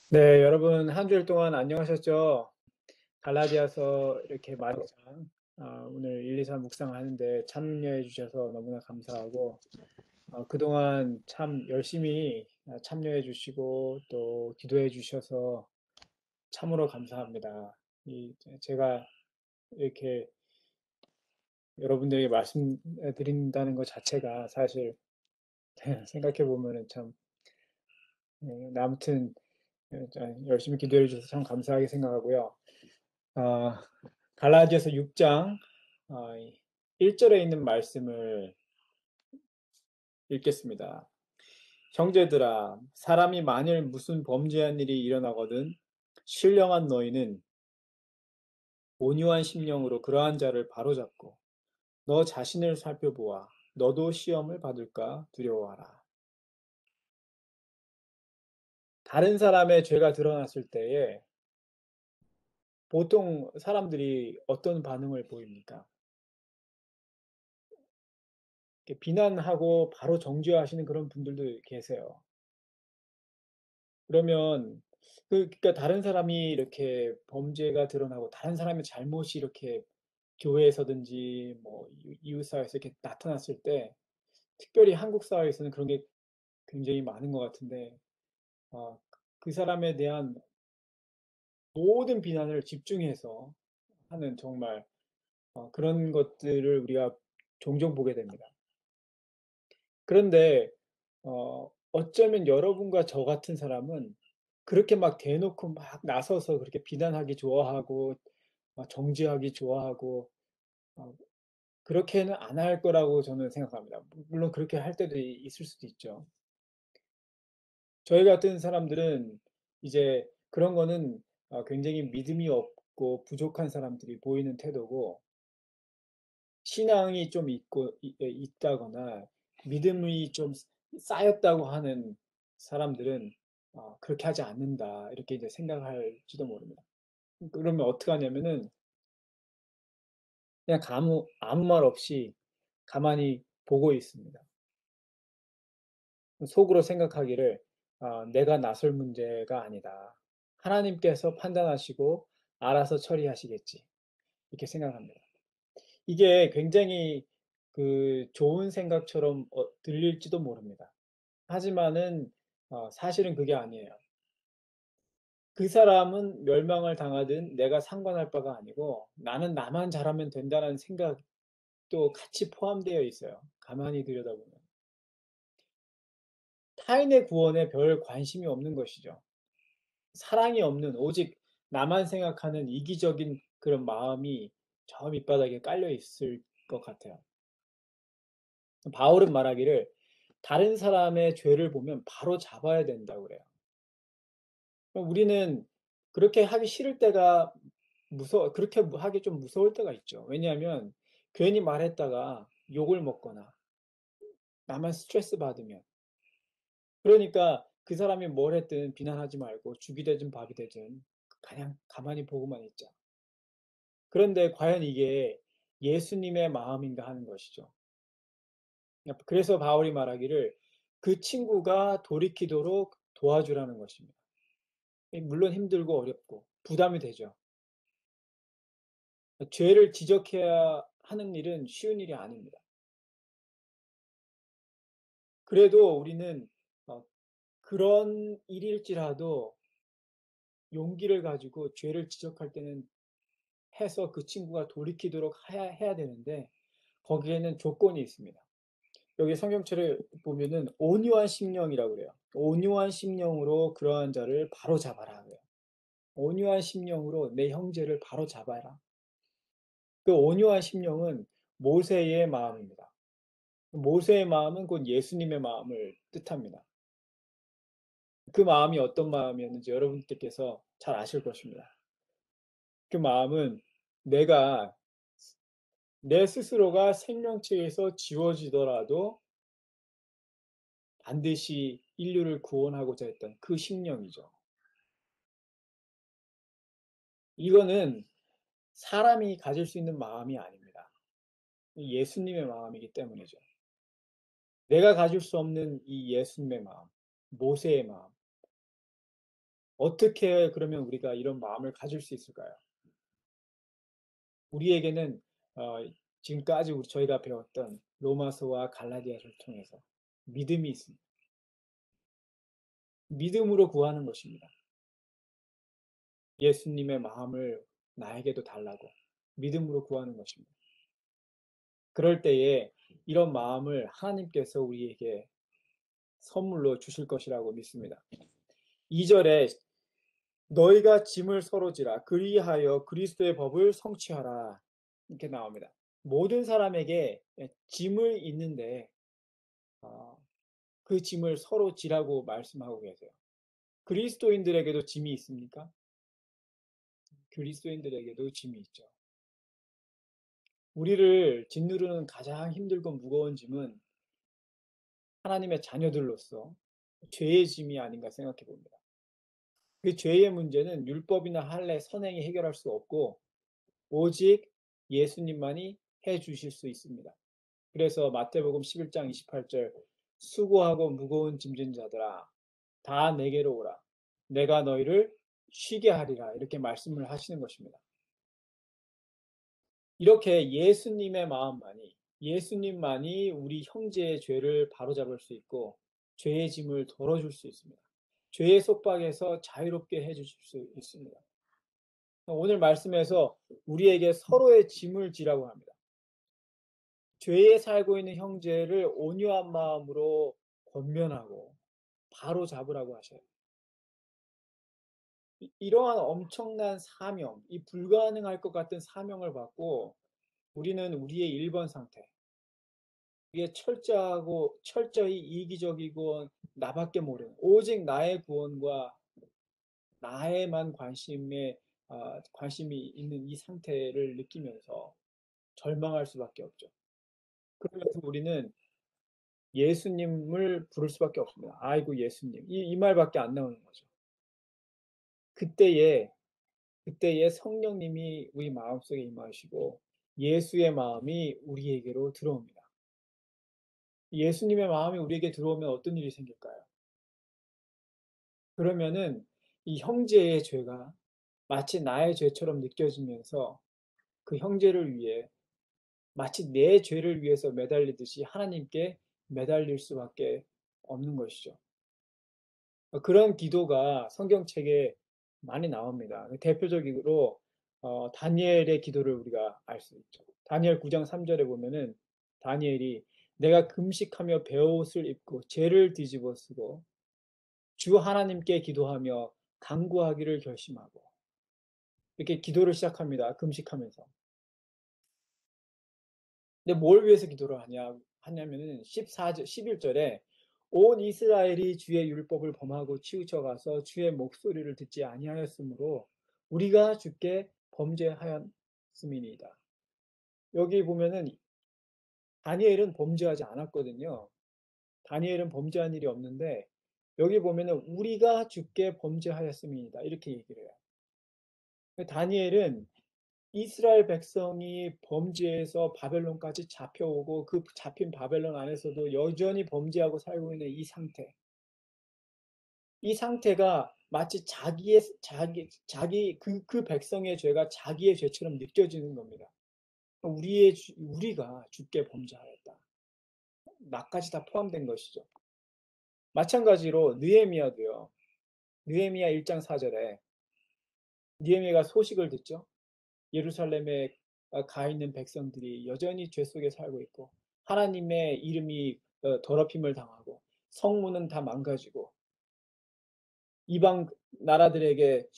네, 여러분 한 주일 동안 안녕하셨죠? 갈라디아서 이렇게 마지막 오늘 1, 2, 3 묵상하는데 참여해 주셔서 너무나 감사하고 그동안 참 열심히 참여해 주시고 또 기도해 주셔서 참으로 감사합니다. 제가 이렇게 여러분들에게 말씀드린다는 것 자체가 사실 생각해 보면은 참 아무튼 열심히 기도해 주셔서 참 감사하게 생각하고요. 아, 갈라디아서 6장 1절에 있는 말씀을 읽겠습니다. 형제들아, 사람이 만일 무슨 범죄한 일이 일어나거든 신령한 너희는 온유한 심령으로 그러한 자를 바로잡고 너 자신을 살펴보아 너도 시험을 받을까 두려워하라. 다른 사람의 죄가 드러났을 때에 보통 사람들이 어떤 반응을 보입니까? 이렇게 비난하고 바로 정죄하시는 그런 분들도 계세요. 그러면 그러니까 다른 사람이 이렇게 범죄가 드러나고 다른 사람의 잘못이 이렇게 교회에서든지 뭐 이웃 사회에서 이렇게 나타났을 때 특별히 한국 사회에서는 그런 게 굉장히 많은 것 같은데 그 사람에 대한 모든 비난을 집중해서 하는 정말 그런 것들을 우리가 종종 보게 됩니다. 그런데 어쩌면 여러분과 저 같은 사람은 그렇게 막 대놓고 막 나서서 그렇게 비난하기 좋아하고 정죄하기 좋아하고 어 그렇게는 안 할 거라고 저는 생각합니다. 물론 그렇게 할 때도 있을 수도 있죠. 저희 같은 사람들은 이제 그런 거는 굉장히 믿음이 없고 부족한 사람들이 보이는 태도고 신앙이 좀 있다거나 믿음이 좀 쌓였다고 하는 사람들은 그렇게 하지 않는다. 이렇게 이제 생각할지도 모릅니다. 그러면 어떻게 하냐면은 그냥 아무 말 없이 가만히 보고 있습니다. 속으로 생각하기를 내가 나설 문제가 아니다. 하나님께서 판단하시고 알아서 처리하시겠지. 이렇게 생각합니다. 이게 굉장히 좋은 생각처럼 들릴지도 모릅니다. 하지만은 사실은 그게 아니에요. 그 사람은 멸망을 당하든 내가 상관할 바가 아니고 나는 나만 잘하면 된다는 생각도 같이 포함되어 있어요. 가만히 들여다보면. 타인의 구원에 별 관심이 없는 것이죠. 사랑이 없는 오직 나만 생각하는 이기적인 그런 마음이 저 밑바닥에 깔려 있을 것 같아요. 바울은 말하기를 다른 사람의 죄를 보면 바로 잡아야 된다고 그래요. 우리는 그렇게 하기 싫을 때가 그렇게 하기 좀 무서울 때가 있죠. 왜냐하면 괜히 말했다가 욕을 먹거나 나만 스트레스 받으면. 그러니까 그 사람이 뭘 했든 비난하지 말고 죽이 되든 밥이 되든 그냥 가만히 보고만 있자. 그런데 과연 이게 예수님의 마음인가 하는 것이죠. 그래서 바울이 말하기를 그 친구가 돌이키도록 도와주라는 것입니다. 물론 힘들고 어렵고 부담이 되죠. 죄를 지적해야 하는 일은 쉬운 일이 아닙니다. 그래도 우리는 어, 그런 일일지라도 용기를 가지고 죄를 지적할 때는 해서 그 친구가 돌이키도록 해야 되는데 거기에는 조건이 있습니다. 여기 성경책을 보면은 온유한 심령이라고 그래요. 온유한 심령으로 그러한 자를 바로 잡아라 그래요. 온유한 심령으로 내 형제를 바로 잡아라. 그 온유한 심령은 모세의 마음입니다. 모세의 마음은 곧 예수님의 마음을 뜻합니다. 그 마음이 어떤 마음이었는지 여러분들께서 잘 아실 것입니다. 그 마음은 내가 내 스스로가 생명체에서 지워지더라도 반드시 인류를 구원하고자 했던 그 심령이죠. 이거는 사람이 가질 수 있는 마음이 아닙니다. 예수님의 마음이기 때문이죠. 내가 가질 수 없는 이 예수님의 마음, 모세의 마음. 어떻게 그러면 우리가 이런 마음을 가질 수 있을까요? 우리에게는 지금까지 저희가 배웠던 로마서와 갈라디아서를 통해서 믿음이 있습니다. 믿음으로 구하는 것입니다. 예수님의 마음을 나에게도 달라고 믿음으로 구하는 것입니다. 그럴 때에 이런 마음을 하나님께서 우리에게 선물로 주실 것이라고 믿습니다. 2절에 너희가 짐을 서로 지라 그리하여 그리스도의 법을 성취하라 이렇게 나옵니다. 모든 사람에게 짐을 있는데 어, 그 짐을 서로 지라고 말씀하고 계세요. 그리스도인들에게도 짐이 있습니까? 그리스도인들에게도 짐이 있죠. 우리를 짓누르는 가장 힘들고 무거운 짐은 하나님의 자녀들로서 죄의 짐이 아닌가 생각해 봅니다. 그 죄의 문제는 율법이나 할례, 선행이 해결할 수 없고 오직 예수님만이 해 주실 수 있습니다. 그래서 마태복음 11장 28절 수고하고 무거운 짐진 자들아 다 내게로 오라. 내가 너희를 쉬게 하리라. 이렇게 말씀을 하시는 것입니다. 이렇게 예수님만이 우리 형제의 죄를 바로잡을 수 있고 죄의 짐을 덜어줄 수 있습니다. 죄의 속박에서 자유롭게 해주실 수 있습니다. 오늘 말씀에서 우리에게 서로의 짐을 지라고 합니다. 죄에 살고 있는 형제를 온유한 마음으로 권면하고 바로 잡으라고 하셔요. 이러한 엄청난 사명, 이 불가능할 것 같은 사명을 받고 우리는 우리의 1번 상태, 이게 철저히 이기적이고 나밖에 모르는 오직 나의 구원과 나에만 관심이 있는 이 상태를 느끼면서 절망할 수밖에 없죠. 그러면서 우리는 예수님을 부를 수밖에 없습니다. 아이고 예수님. 이 말밖에 안 나오는 거죠. 그때에 성령님이 우리 마음속에 임하시고 예수의 마음이 우리에게로 들어옵니다. 예수님의 마음이 우리에게 들어오면 어떤 일이 생길까요? 그러면은 이 형제의 죄가 마치 나의 죄처럼 느껴지면서 그 형제를 위해 마치 내 죄를 위해서 매달리듯이 하나님께 매달릴 수밖에 없는 것이죠. 그런 기도가 성경책에 많이 나옵니다. 대표적으로 다니엘의 기도를 우리가 알 수 있죠. 다니엘 9장 3절에 보면은 다니엘이 내가 금식하며 베옷을 입고 죄를 뒤집어 쓰고 주 하나님께 기도하며 간구하기를 결심하고 이렇게 기도를 시작합니다. 금식하면서. 근데 뭘 위해서 기도를 하냐면은 11절에 온 이스라엘이 주의 율법을 범하고 치우쳐 가서 주의 목소리를 듣지 아니하였으므로 우리가 주께 범죄하였음이니이다. 여기 보면은 다니엘은 범죄하지 않았거든요. 다니엘은 범죄한 일이 없는데 여기 보면은 우리가 주께 범죄하였음이니이다. 이렇게 얘기를 해요. 다니엘은 이스라엘 백성이 범죄해서 바벨론까지 잡혀오고 그 잡힌 바벨론 안에서도 여전히 범죄하고 살고 있는 이 상태가 마치 그 백성의 죄가 자기의 죄처럼 느껴지는 겁니다. 우리가 주께 범죄하였다. 나까지 다 포함된 것이죠. 마찬가지로 느헤미야도요. 느헤미야 1장 4절에 느헤미야가 소식을 듣죠. 예루살렘에 가 있는 백성들이 여전히 죄 속에 살고 있고 하나님의 이름이 더럽힘을 당하고 성문은 다 망가지고 이방 나라들에게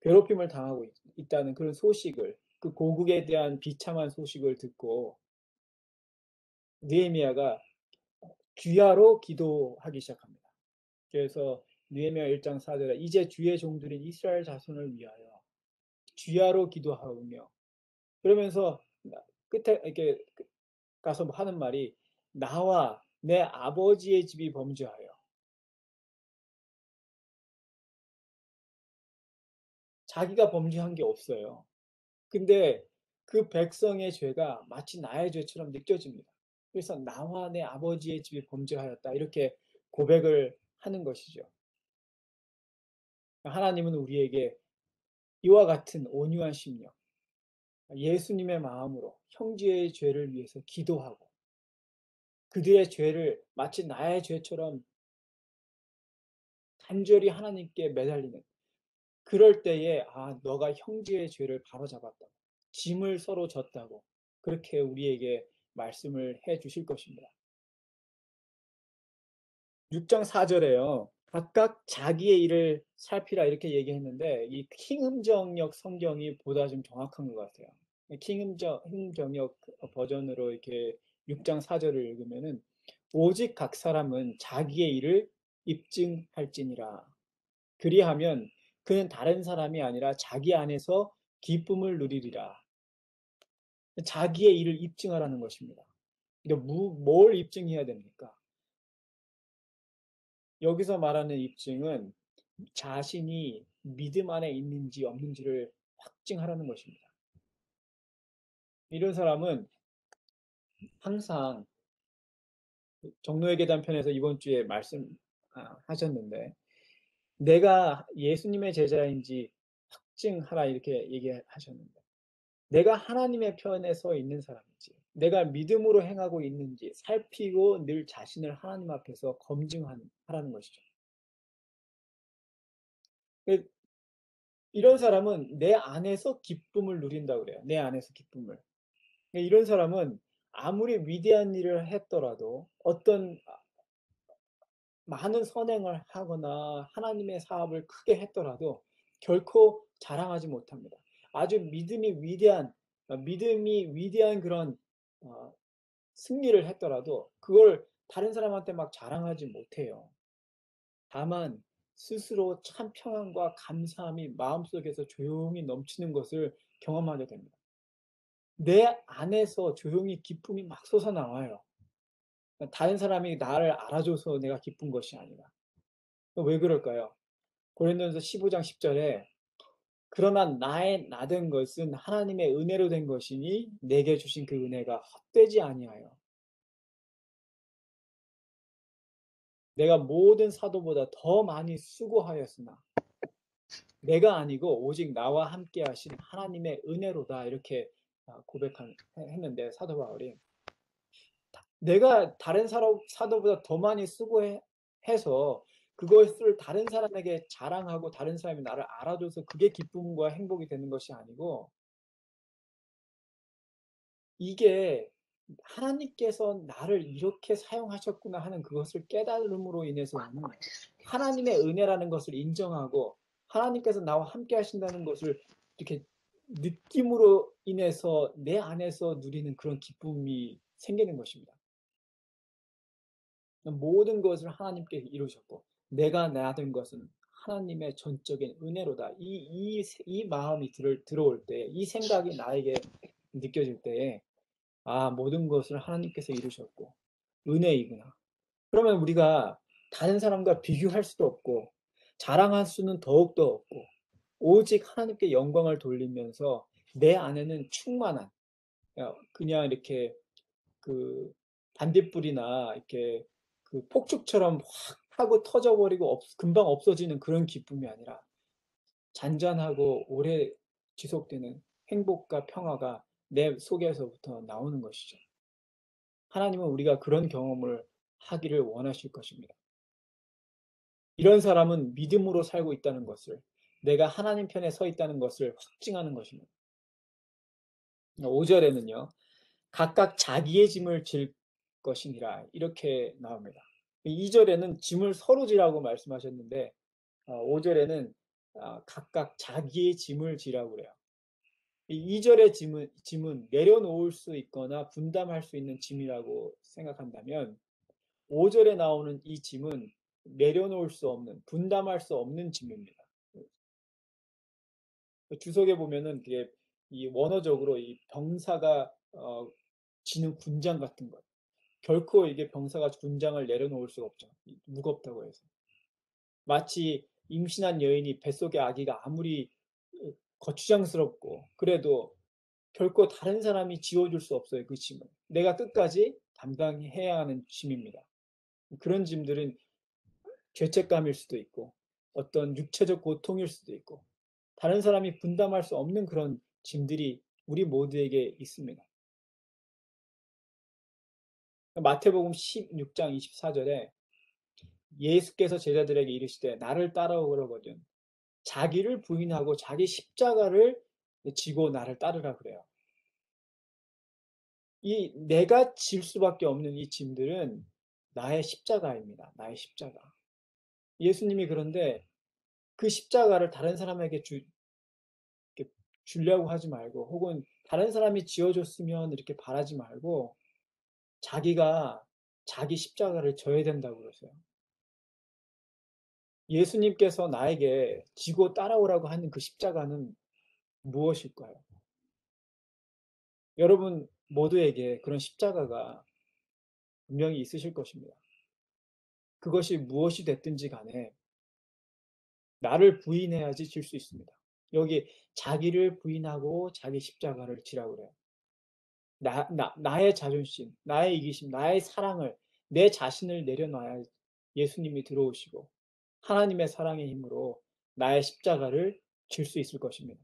괴롭힘을 당하고 있다는 그런 소식을 그 고국에 대한 비참한 소식을 듣고 느헤미야가 주야로 기도하기 시작합니다. 그래서 느헤미야 1장 4절에 이제 주의 종들인 이스라엘 자손을 위하여 주야로 기도하오며 그러면서 끝에 이렇게 가서 하는 말이 나와 내 아버지의 집이 범죄하여 자기가 범죄한 게 없어요. 근데 그 백성의 죄가 마치 나의 죄처럼 느껴집니다. 그래서 나와 내 아버지의 집이 범죄하였다 이렇게 고백을 하는 것이죠. 하나님은 우리에게 이와 같은 온유한 심령, 예수님의 마음으로 형제의 죄를 위해서 기도하고 그들의 죄를 마치 나의 죄처럼 간절히 하나님께 매달리는, 그럴 때에 너가 형제의 죄를 바로잡았다고, 짐을 서로 졌다고 그렇게 우리에게 말씀을 해 주실 것입니다. 6장 4절에요. 각각 자기의 일을 살피라 이렇게 얘기했는데 이 킹음정역 성경이 보다 좀 정확한 것 같아요. 킹음정역 버전으로 이렇게 6장 4절을 읽으면은 오직 각 사람은 자기의 일을 입증할지니라. 그리하면 그는 다른 사람이 아니라 자기 안에서 기쁨을 누리리라. 자기의 일을 입증하라는 것입니다. 근데 뭘 입증해야 됩니까? 여기서 말하는 입증은 자신이 믿음 안에 있는지 없는지를 확증하라는 것입니다. 이런 사람은 항상 정로의 계단 편에서 이번 주에 말씀하셨는데 내가 예수님의 제자인지 확증하라 이렇게 얘기하셨는데 내가 하나님의 편에 서 있는 사람인지 내가 믿음으로 행하고 있는지 살피고 늘 자신을 하나님 앞에서 검증하라는 것이죠. 이런 사람은 내 안에서 기쁨을 누린다고 그래요. 내 안에서 기쁨을. 이런 사람은 아무리 위대한 일을 했더라도 어떤 많은 선행을 하거나 하나님의 사업을 크게 했더라도 결코 자랑하지 못합니다. 아주 믿음이 위대한 그런 어, 승리를 했더라도 그걸 다른 사람한테 막 자랑하지 못해요. 다만 스스로 참 평안과 감사함이 마음속에서 조용히 넘치는 것을 경험하게 됩니다. 내 안에서 조용히 기쁨이 막 솟아나와요. 다른 사람이 나를 알아줘서 내가 기쁜 것이 아니라. 왜 그럴까요? 고린도전서 15장 10절에 그러나 나의 나된 것은 하나님의 은혜로 된 것이니 내게 주신 그 은혜가 헛되지 아니하여 내가 모든 사도보다 더 많이 수고하였으나 내가 아니고 오직 나와 함께 하신 하나님의 은혜로다 이렇게 고백했는데 사도 바울이 내가 다른 사도보다 더 많이 수고해서 그것을 다른 사람에게 자랑하고 다른 사람이 나를 알아줘서 그게 기쁨과 행복이 되는 것이 아니고 이게 하나님께서 나를 이렇게 사용하셨구나 하는 그것을 깨달음으로 인해서 오는 하나님의 은혜라는 것을 인정하고 하나님께서 나와 함께 하신다는 것을 이렇게 느낌으로 인해서 내 안에서 누리는 그런 기쁨이 생기는 것입니다. 모든 것을 하나님께 이루셨고 내가 나된 것은 하나님의 전적인 은혜로다. 이 마음이 들어올 때, 이 생각이 나에게 느껴질 때에 모든 것을 하나님께서 이루셨고 은혜이구나. 그러면 우리가 다른 사람과 비교할 수도 없고 자랑할 수는 더욱더 없고 오직 하나님께 영광을 돌리면서 내 안에는 충만한 그냥 이렇게 그 반딧불이나 이렇게 그 폭죽처럼 확 하고 터져버리고 금방 없어지는 그런 기쁨이 아니라 잔잔하고 오래 지속되는 행복과 평화가 내 속에서부터 나오는 것이죠. 하나님은 우리가 그런 경험을 하기를 원하실 것입니다. 이런 사람은 믿음으로 살고 있다는 것을, 내가 하나님 편에 서 있다는 것을 확증하는 것입니다. 5절에는요. 각각 자기의 짐을 질 것이니라 이렇게 나옵니다. 2절에는 짐을 서로 지라고 말씀하셨는데 5절에는 각각 자기의 짐을 지라고 그래요. 2절의 짐은 내려놓을 수 있거나 분담할 수 있는 짐이라고 생각한다면 5절에 나오는 이 짐은 내려놓을 수 없는, 분담할 수 없는 짐입니다. 주석에 보면은 이 원어적으로 이 병사가 지는 군장 같은 것. 결코 이게 병사가 군장을 내려놓을 수가 없죠. 무겁다고 해서. 마치 임신한 여인이 뱃속의 아기가 아무리 거추장스럽고 그래도 결코 다른 사람이 지워줄 수 없어요. 그 짐을. 내가 끝까지 담당해야 하는 짐입니다. 그런 짐들은 죄책감일 수도 있고 어떤 육체적 고통일 수도 있고 다른 사람이 분담할 수 없는 그런 짐들이 우리 모두에게 있습니다. 마태복음 16장 24절에 예수께서 제자들에게 이르시되 나를 따라오거든 자기를 부인하고 자기 십자가를 지고 나를 따르라 그래요. 이 내가 질 수밖에 없는 이 짐들은 나의 십자가입니다. 나의 십자가. 예수님이 그런데 그 십자가를 다른 사람에게 이렇게 주려고 하지 말고 혹은 다른 사람이 지어줬으면 이렇게 바라지 말고 자기가 자기 십자가를 져야 된다고 그러세요. 예수님께서 나에게 지고 따라오라고 하는 그 십자가는 무엇일까요? 여러분 모두에게 그런 십자가가 분명히 있으실 것입니다. 그것이 무엇이 됐든지 간에 나를 부인해야지 질 수 있습니다. 여기 자기를 부인하고 자기 십자가를 지라고 그래요. 나의 자존심, 나의 이기심, 나의 사랑을, 내 자신을 내려놔야 예수님이 들어오시고 하나님의 사랑의 힘으로 나의 십자가를 질 수 있을 것입니다.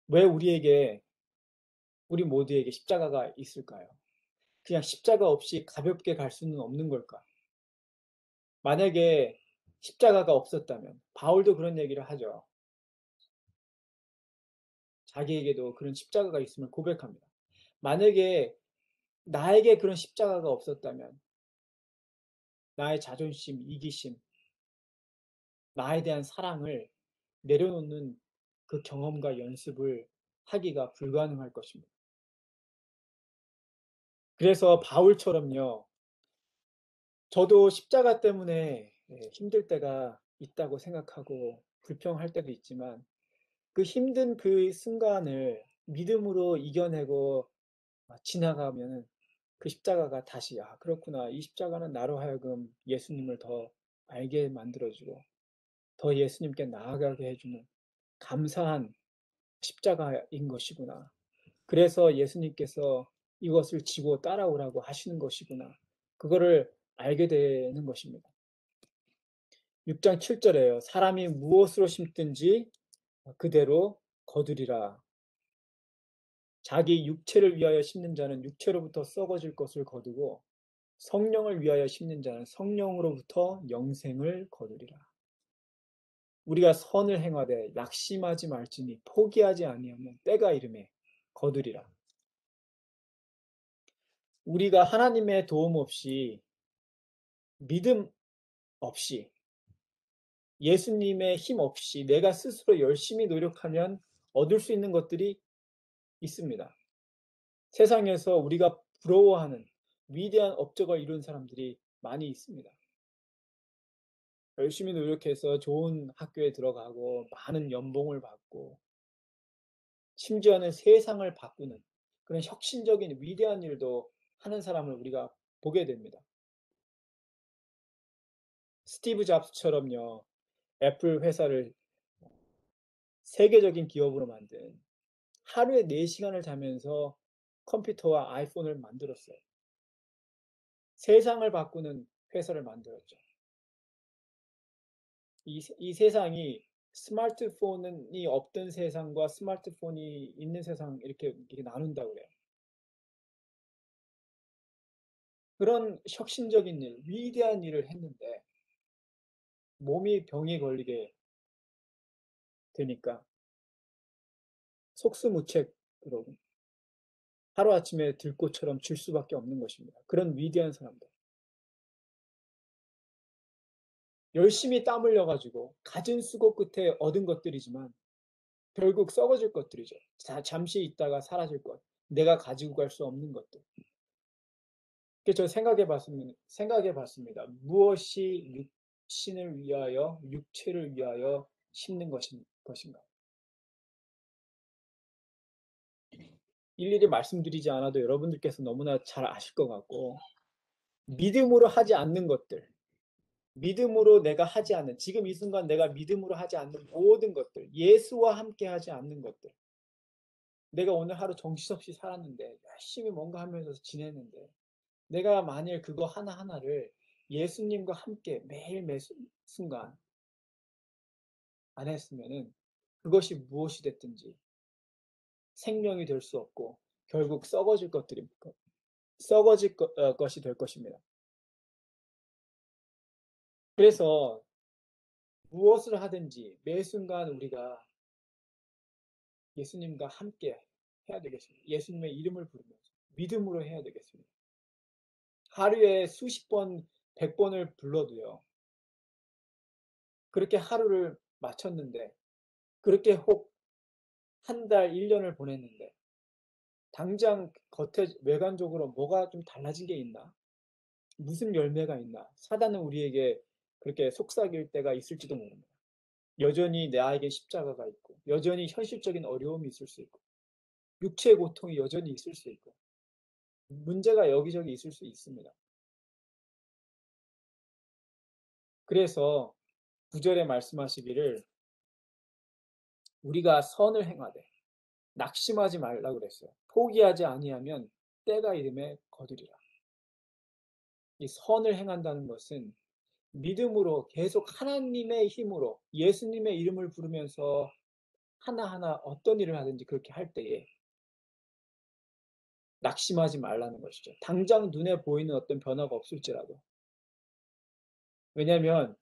왜 우리 모두에게 십자가가 있을까요? 그냥 십자가 없이 가볍게 갈 수는 없는 걸까? 만약에 십자가가 없었다면, 바울도 그런 얘기를 하죠. 자기에게도 그런 십자가가 있음을 고백합니다. 만약에 나에게 그런 십자가가 없었다면, 나의 자존심, 이기심, 나에 대한 사랑을 내려놓는 그 경험과 연습을 하기가 불가능할 것입니다. 그래서 바울처럼요, 저도 십자가 때문에 힘들 때가 있다고 생각하고 불평할 때도 있지만 그 힘든 그 순간을 믿음으로 이겨내고 지나가면은 그 십자가가 다시 그렇구나. 이 십자가는 나로 하여금 예수님을 더 알게 만들어주고 더 예수님께 나아가게 해주는 감사한 십자가인 것이구나. 그래서 예수님께서 이것을 지고 따라오라고 하시는 것이구나. 그거를 알게 되는 것입니다. 6장 7절에요. 사람이 무엇으로 심든지 그대로 거두리라. 자기 육체를 위하여 심는 자는 육체로부터 썩어질 것을 거두고 성령을 위하여 심는 자는 성령으로부터 영생을 거두리라. 우리가 선을 행하되 낙심하지 말지니 포기하지 아니하면 때가 이르매 거두리라. 우리가 하나님의 도움 없이 믿음 없이 예수님의 힘 없이 내가 스스로 열심히 노력하면 얻을 수 있는 것들이 있습니다. 세상에서 우리가 부러워하는 위대한 업적을 이룬 사람들이 많이 있습니다. 열심히 노력해서 좋은 학교에 들어가고 많은 연봉을 받고 심지어는 세상을 바꾸는 그런 혁신적인 위대한 일도 하는 사람을 우리가 보게 됩니다. 스티브 잡스처럼요. 애플 회사를 세계적인 기업으로 만든 하루에 4시간을 자면서 컴퓨터와 아이폰을 만들었어요. 세상을 바꾸는 회사를 만들었죠. 이 세상이 스마트폰이 없던 세상과 스마트폰이 있는 세상 이렇게 나눈다고 그래요. 그런 혁신적인 일, 위대한 일을 했는데 몸이 병에 걸리게 되니까 속수무책으로 하루아침에 들꽃처럼 질 수밖에 없는 것입니다. 그런 위대한 사람들. 열심히 땀 흘려가지고 갖은 수고 끝에 얻은 것들이지만 결국 썩어질 것들이죠. 잠시 있다가 사라질 것. 내가 가지고 갈 수 없는 것들. 그래서 저 생각해 봤습니다. 무엇이 육신을 위하여, 육체를 위하여 심는 것인가? 일일이 말씀드리지 않아도 여러분들께서 너무나 잘 아실 것 같고, 믿음으로 하지 않는 것들, 믿음으로 내가 하지 않는, 지금 이 순간 내가 믿음으로 하지 않는 모든 것들, 예수와 함께 하지 않는 것들, 내가 오늘 하루 정신없이 살았는데, 열심히 뭔가 하면서 지냈는데, 내가 만일 그거 하나하나를 예수님과 함께 매일 매 순간 안 했으면은 그것이 무엇이 됐든지 생명이 될 수 없고 결국 썩어질 것이 될 것입니다. 그래서 무엇을 하든지 매 순간 우리가 예수님과 함께 해야 되겠습니다. 예수님의 이름을 부르면서 믿음으로 해야 되겠습니다. 하루에 수십 번, 100번을 불러도요. 그렇게 하루를 마쳤는데 그렇게 혹 한 달, 1년을 보냈는데 당장 겉에 외관적으로 뭐가 좀 달라진 게 있나? 무슨 열매가 있나? 사단은 우리에게 그렇게 속삭일 때가 있을지도 모릅니다. 여전히 나에게 십자가가 있고 여전히 현실적인 어려움이 있을 수 있고 육체의 고통이 여전히 있을 수 있고 문제가 여기저기 있을 수 있습니다. 그래서 9절에 말씀하시기를 우리가 선을 행하되 낙심하지 말라 그랬어요. 포기하지 아니하면 때가 이름에 거두리라. 이 선을 행한다는 것은 믿음으로 계속 하나님의 힘으로 예수님의 이름을 부르면서 하나하나 어떤 일을 하든지 그렇게 할 때에 낙심하지 말라는 것이죠. 당장 눈에 보이는 어떤 변화가 없을지라도. 왜냐하면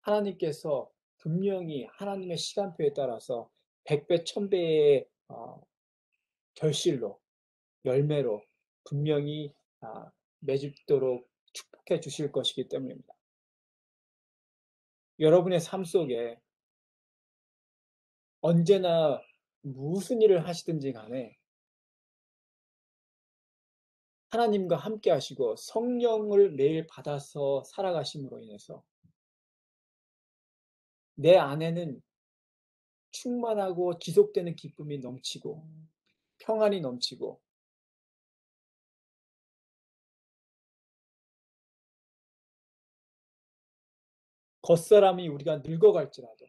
하나님께서 분명히 하나님의 시간표에 따라서 100배, 1000배의 결실로, 열매로 분명히 맺도록 축복해 주실 것이기 때문입니다. 여러분의 삶 속에 언제나 무슨 일을 하시든지 간에 하나님과 함께 하시고 성령을 매일 받아서 살아가심으로 인해서 내 안에는 충만하고 지속되는 기쁨이 넘치고 평안이 넘치고 겉사람이 우리가 늙어갈지라도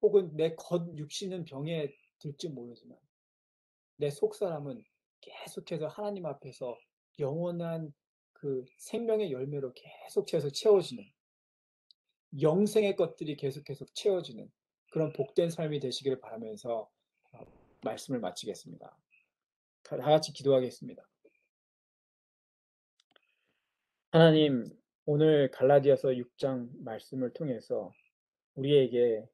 혹은 내 겉 육신은 병에 들지 모르지만 내 속사람은 계속해서 하나님 앞에서 영원한 그 생명의 열매로 계속해서 채워지는 영생의 것들이 계속해서 채워지는 그런 복된 삶이 되시기를 바라면서 어, 말씀을 마치겠습니다. 다 같이 기도하겠습니다. 하나님, 오늘 갈라디아서 6장 말씀을 통해서 우리에게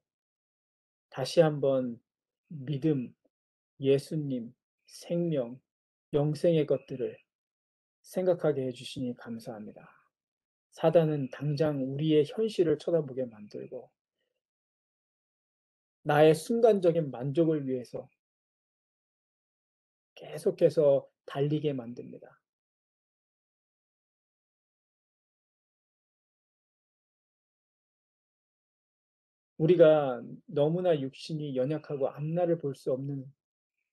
다시 한번 믿음, 예수님, 생명, 영생의 것들을 생각하게 해주시니 감사합니다. 사단은 당장 우리의 현실을 쳐다보게 만들고 나의 순간적인 만족을 위해서 계속해서 달리게 만듭니다. 우리가 너무나 육신이 연약하고 앞날을 볼 수 없는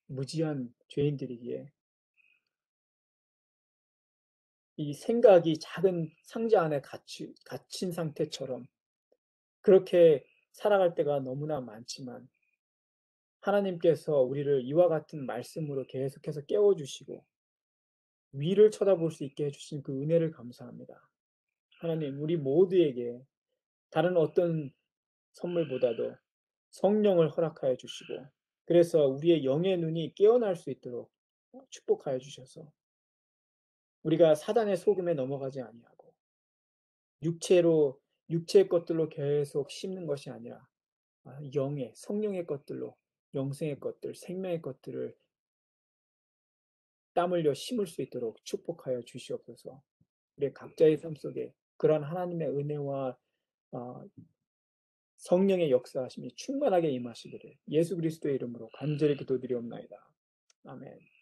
무지한 죄인들이기에 이 생각이 작은 상자 안에 갇힌 상태처럼 그렇게 살아갈 때가 너무나 많지만 하나님께서 우리를 이와 같은 말씀으로 계속해서 깨워주시고 위를 쳐다볼 수 있게 해주신 그 은혜를 감사합니다. 하나님, 우리 모두에게 다른 어떤 선물보다도 성령을 허락하여 주시고 그래서 우리의 영의 눈이 깨어날 수 있도록 축복하여 주셔서 우리가 사단의 속임에 넘어가지 아니하고 육체로 육체의 것들로 계속 심는 것이 아니라 영의 성령의 것들로 영생의 것들, 생명의 것들을 땀 흘려 심을 수 있도록 축복하여 주시옵소서. 우리 각자의 삶 속에 그런 하나님의 은혜와 어, 성령의 역사하심이 충만하게 임하시기를 예수 그리스도의 이름으로 간절히 기도드리옵나이다. 아멘.